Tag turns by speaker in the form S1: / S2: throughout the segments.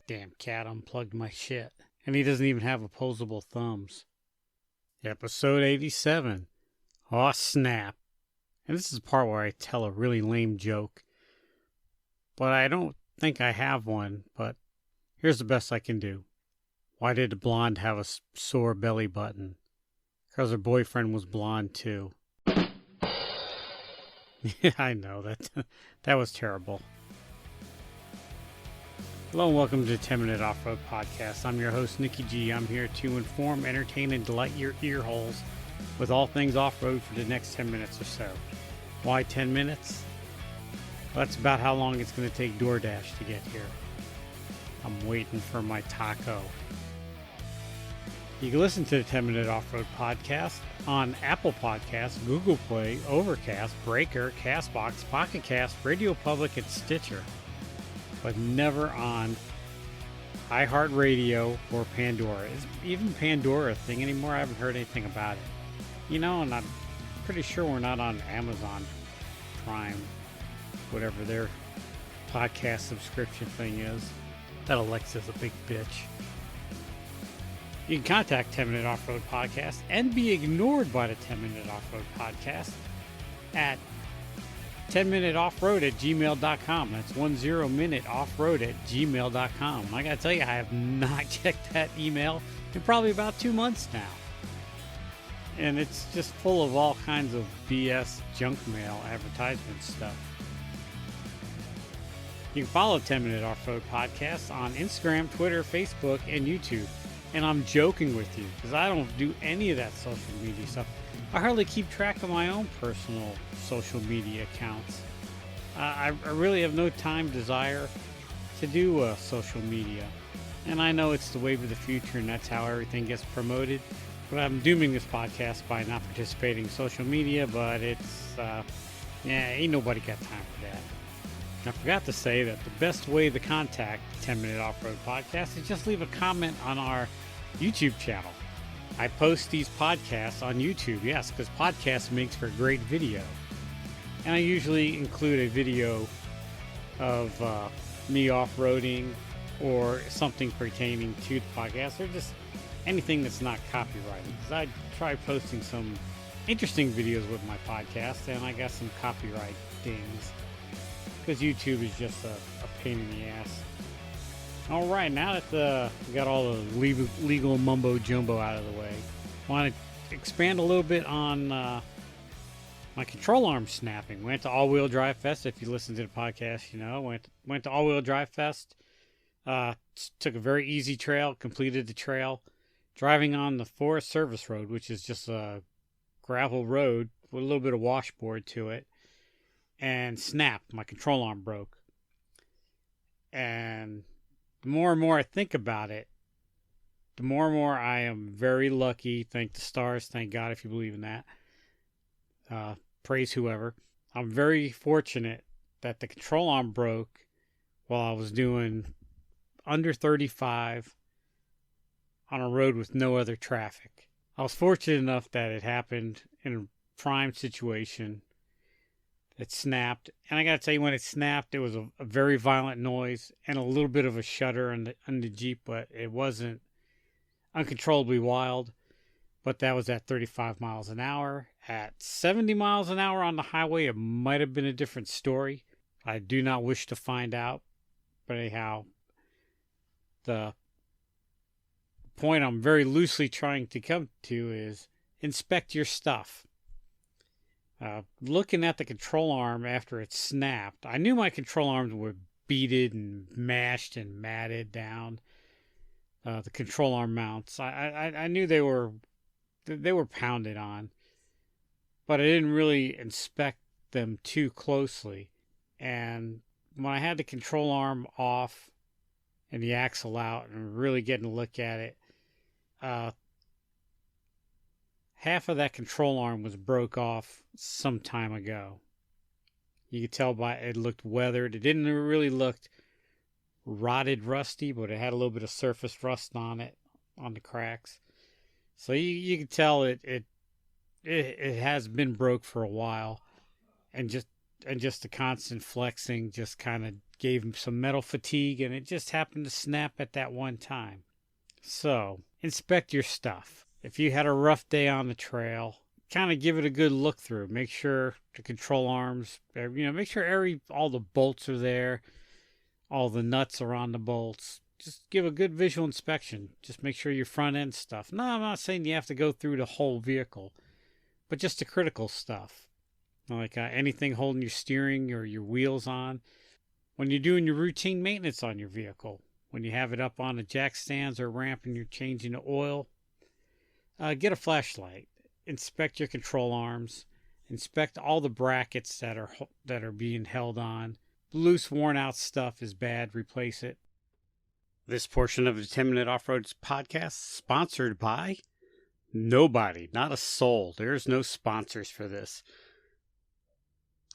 S1: Damn cat unplugged my shit. And he doesn't even have opposable thumbs. Episode 87. Aw, snap. And this is the part where I tell a really lame joke. But I don't think I have one, but here's the best I can do. Why did the blonde have a sore belly button? Because her boyfriend was blonde too. Yeah, I know, that was terrible. Hello and welcome to the 10 Minute Off-Road Podcast. I'm your host, Nikki G. I'm here to inform, entertain, and delight your ear holes with all things off-road for the next 10 minutes or so. Why 10 minutes? Well, that's about how long it's going to take DoorDash to get here. I'm waiting for my taco. You can listen to the 10 Minute Off-Road Podcast on Apple Podcasts, Google Play, Overcast, Breaker, CastBox, Pocket Cast, Radio Public, and Stitcher. But never on iHeartRadio or Pandora. Is even Pandora a thing anymore? I haven't heard anything about it. You know, and I'm pretty sure we're not on Amazon Prime, whatever their podcast subscription thing is. That Alexa's a big bitch. You can contact 10 Minute Off-Road Podcast and be ignored by the 10 Minute Off-Road Podcast at 10minuteoffroad@gmail.com. That's 10minuteoffroad@gmail.com. I gotta tell you, I have not checked that email in probably about 2 months now. And it's just full of all kinds of BS junk mail advertisement stuff. You can follow 10 Minute Off-Road Podcast on Instagram, Twitter, Facebook, and YouTube. And I'm joking with you because I don't do any of that social media stuff. I hardly keep track of my own personal social media accounts. I really have no time, desire to do social media. And I know it's the wave of the future and that's how everything gets promoted. But I'm dooming this podcast by not participating in social media, but it's, ain't nobody got time for that. I forgot to say that the best way to contact the 10 Minute Off-Road Podcast is just leave a comment on our YouTube channel. I post these podcasts on YouTube, yes, because podcast makes for great video. And I usually include a video of me off-roading or something pertaining to the podcast or just anything that's not copyrighted. Because I try posting some interesting videos with my podcast and I got some copyright dings. Because YouTube is just a pain in the ass. All right, now that we got all the legal mumbo jumbo out of the way, I want to expand a little bit on my control arm snapping. Went to All Wheel Drive Fest. If you listen to the podcast, you know, went to All Wheel Drive Fest. Took a very easy trail, completed the trail, driving on the Forest Service Road, which is just a gravel road with a little bit of washboard to it, and snapped. My control arm broke, and the more and more I think about it, the more and more I am very lucky. Thank the stars. Thank God, if you believe in that. Praise whoever. I'm very fortunate that the control arm broke while I was doing under 35 on a road with no other traffic. I was fortunate enough that it happened in a prime situation. It snapped, and I gotta tell you, when it snapped, it was a very violent noise and a little bit of a shudder on the Jeep, but it wasn't uncontrollably wild. But that was at 35 miles an hour. At 70 miles an hour on the highway, it might have been a different story. I do not wish to find out. But anyhow, the point I'm very loosely trying to come to is inspect your stuff. Looking at the control arm after it snapped, I knew my control arms were beaded and mashed and matted down. The control arm mounts, I knew they were pounded on, but I didn't really inspect them too closely. And when I had the control arm off and the axle out and really getting a look at it, half of that control arm was broke off some time ago. You could tell by it looked weathered. It didn't really look rotted, rusty, but it had a little bit of surface rust on it, on the cracks. So you could tell it has been broke for a while, and just the constant flexing just kind of gave some metal fatigue, and it just happened to snap at that one time. So, inspect your stuff. If you had a rough day on the trail, kind of give it a good look through. Make sure the control arms, make sure all the bolts are there, all the nuts are on the bolts. Just give a good visual inspection. Just make sure your front end stuff. No, I'm not saying you have to go through the whole vehicle, but just the critical stuff. Like anything holding your steering or your wheels on. When you're doing your routine maintenance on your vehicle, when you have it up on the jack stands or ramp and you're changing the oil, get a flashlight. Inspect your control arms. Inspect all the brackets that are being held on. Loose, worn out stuff is bad. Replace it. This portion of the 10-Minute Off-Road podcast is sponsored by nobody, not a soul. There's no sponsors for this.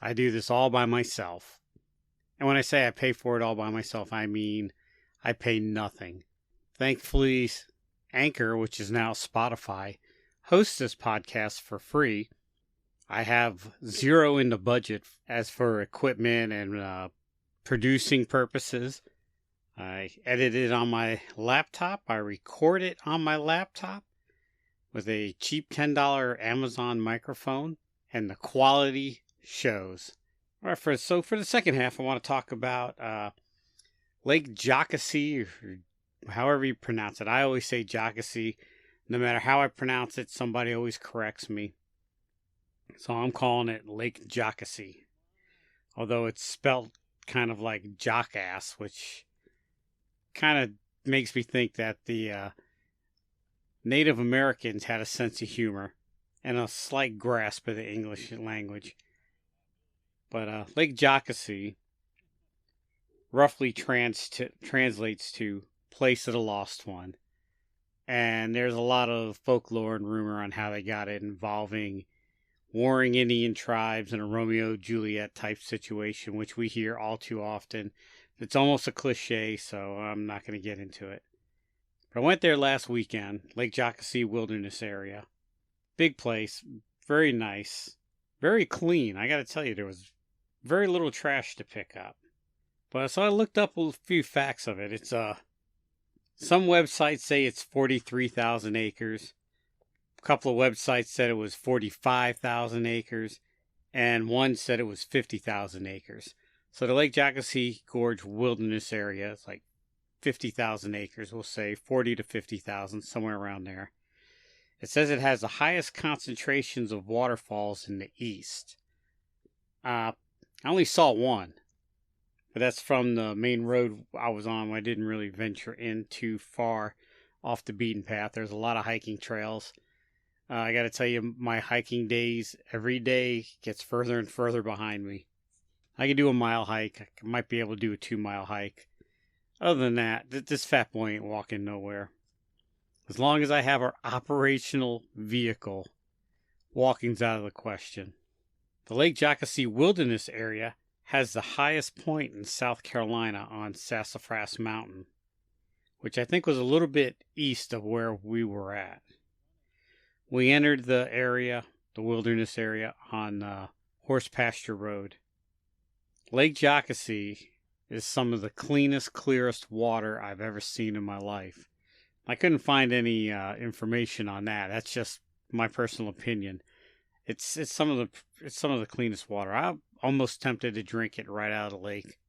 S1: I do this all by myself. And when I say I pay for it all by myself, I mean I pay nothing. Thankfully, Anchor, which is now Spotify, hosts this podcast for free. I have zero in the budget as for equipment and producing purposes. I edit it on my laptop. I record it on my laptop with a cheap $10 Amazon microphone, and the quality shows. All right, for the second half, I want to talk about Lake Jockasee, or however you pronounce it. I always say Jockasee. No matter how I pronounce it, somebody always corrects me. So I'm calling it Lake Jockasee. Although it's spelled kind of like jockass, which kind of makes me think that the Native Americans had a sense of humor and a slight grasp of the English language. But Lake Jockasee roughly translates to place of the lost one. And there's a lot of folklore and rumor on how they got it, involving warring Indian tribes and a Romeo and Juliet type situation, which we hear all too often. It's almost a cliche, so I'm not going to get into it. But I went there last weekend, Lake Jockasee Wilderness Area. Big place, very nice, very clean. I got to tell you, there was very little trash to pick up. But so I looked up a few facts of it. It's some websites say it's 43,000 acres. A couple of websites said it was 45,000 acres, and one said it was 50,000 acres. So the Lake Jockasee Gorge Wilderness Area is like 50,000 acres, we'll say 40 to 50,000, somewhere around there. It says it has the highest concentrations of waterfalls in the east. I only saw one, but that's from the main road I was on. I didn't really venture in too far off the beaten path. There's a lot of hiking trails. I got to tell you, my hiking days every day gets further and further behind me. I can do a mile hike. I might be able to do a 2-mile hike. Other than that, this fat boy ain't walking nowhere. As long as I have our operational vehicle, walking's out of the question. The Lake Jockasee Wilderness Area has the highest point in South Carolina on Sassafras Mountain, which I think was a little bit east of where we were at. We entered the area, the wilderness area, on Horse Pasture Road. Lake Jockasee is some of the cleanest, clearest water I've ever seen in my life. I couldn't find any information on that. That's just my personal opinion. It's some of the cleanest water. I'm almost tempted to drink it right out of the lake.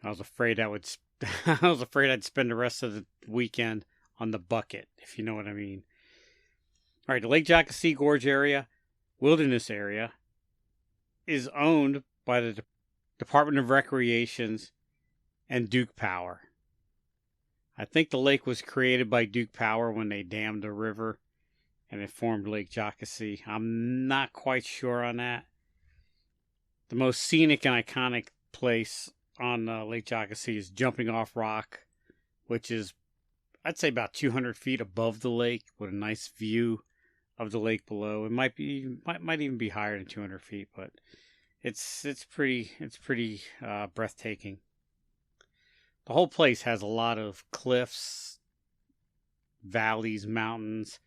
S1: I was afraid I'd spend the rest of the weekend on the bucket, if you know what I mean. All right, the Lake Jockasee Gorge area, wilderness area, is owned by the Department of Recreations and Duke Power. I think the lake was created by Duke Power when they dammed the river and it formed Lake Jockasee. I'm not quite sure on that. The most scenic and iconic place on Lake Jockasee is Jumping Off Rock, which is, I'd say, about 200 feet above the lake with a nice view of the lake below. It might even be higher than 200 feet, but it's pretty breathtaking. The whole place has a lot of cliffs, valleys, mountains.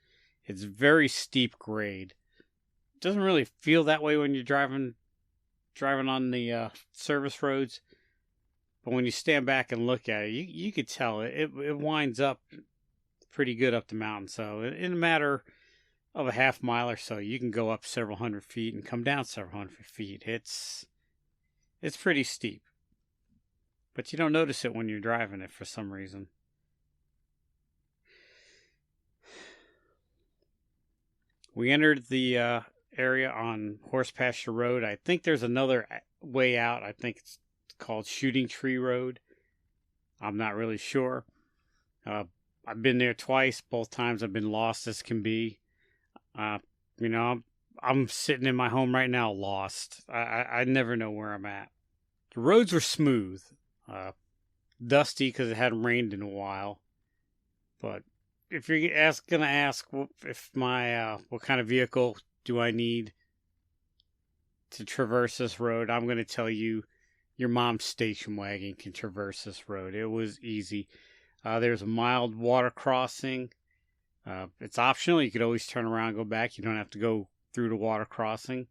S1: It's very steep grade. It doesn't really feel that way when you're driving on the service roads. But when you stand back and look at it, you could tell it winds up pretty good up the mountain. So in a matter of a half mile or so, you can go up several hundred feet and come down several hundred feet. It's pretty steep, but you don't notice it when you're driving it for some reason. We entered the area on Horse Pasture Road. I think there's another way out. I think it's called Shooting Tree Road. I'm not really sure. I've been there twice. Both times I've been lost as can be. I'm sitting in my home right now lost. I never know where I'm at. The roads were smooth. Dusty because it hadn't rained in a while. But if you're gonna ask if my what kind of vehicle do I need to traverse this road, I'm gonna tell you your mom's station wagon can traverse this road. It was easy. There's a mild water crossing. It's optional. You could always turn around and go back. You don't have to go through the water crossing.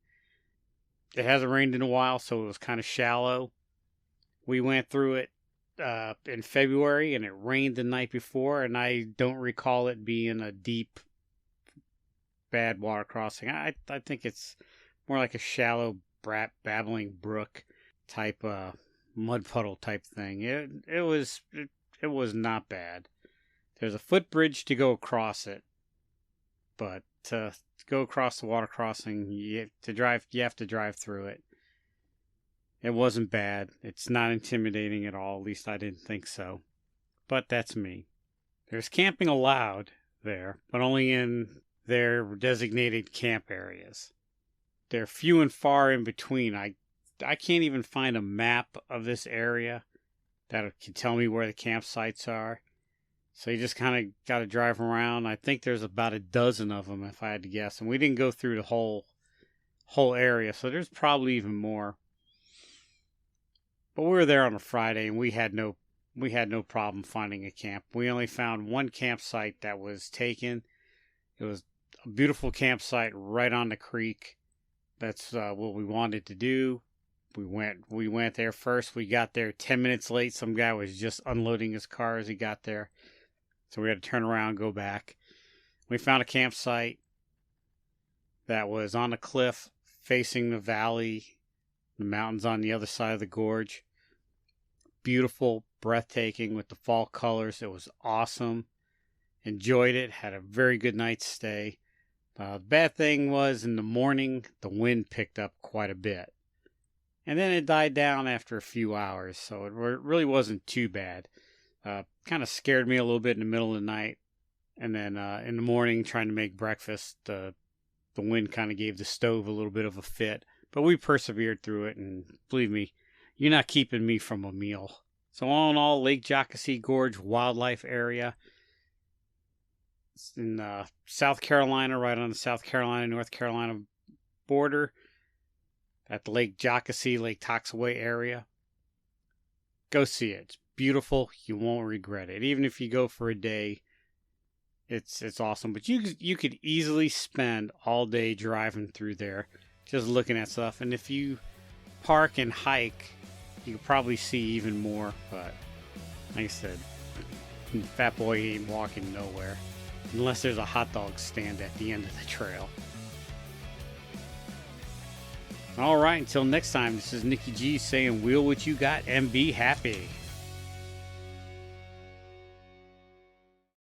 S1: It hasn't rained in a while, so it was kind of shallow. We went through it in February, and it rained the night before, and I don't recall it being a deep, bad water crossing. I think it's more like a shallow, babbling brook type mud puddle type thing. It was not bad. There's a footbridge to go across it, but to go across the water crossing, you have to drive through it. It wasn't bad. It's not intimidating at all. At least I didn't think so. But that's me. There's camping allowed there, but only in their designated camp areas. They're few and far in between. I can't even find a map of this area that can tell me where the campsites are. So you just kind of got to drive around. I think there's about a dozen of them, if I had to guess. And we didn't go through the whole area, so there's probably even more. But we were there on a Friday, and we had no problem finding a camp. We only found one campsite that was taken. It was a beautiful campsite right on the creek. That's what we wanted to do. We went there first. We got there 10 minutes late. Some guy was just unloading his car as he got there. So we had to turn around, go back. We found a campsite that was on a cliff facing the valley, the mountains on the other side of the gorge. Beautiful, breathtaking with the fall colors. It was awesome. Enjoyed it. Had a very good night's stay. The bad thing was in the morning, the wind picked up quite a bit. And then it died down after a few hours, so it really wasn't too bad. Kind of scared me a little bit in the middle of the night. And then in the morning, trying to make breakfast, the wind kind of gave the stove a little bit of a fit. But we persevered through it, and believe me, you're not keeping me from a meal. So all in all, Lake Jockasee Gorge Wildlife Area. It's in South Carolina, right on the South Carolina-North Carolina border. At the Lake Jockasee, Lake Toxaway area. Go see it. It's beautiful. You won't regret it. Even if you go for a day, it's awesome. But you could easily spend all day driving through there, just looking at stuff. And if you park and hike, you could probably see even more. But like I said, Fat Boy ain't walking nowhere unless there's a hot dog stand at the end of the trail. All right, until next time, this is Nikki G saying wheel what you got and be happy.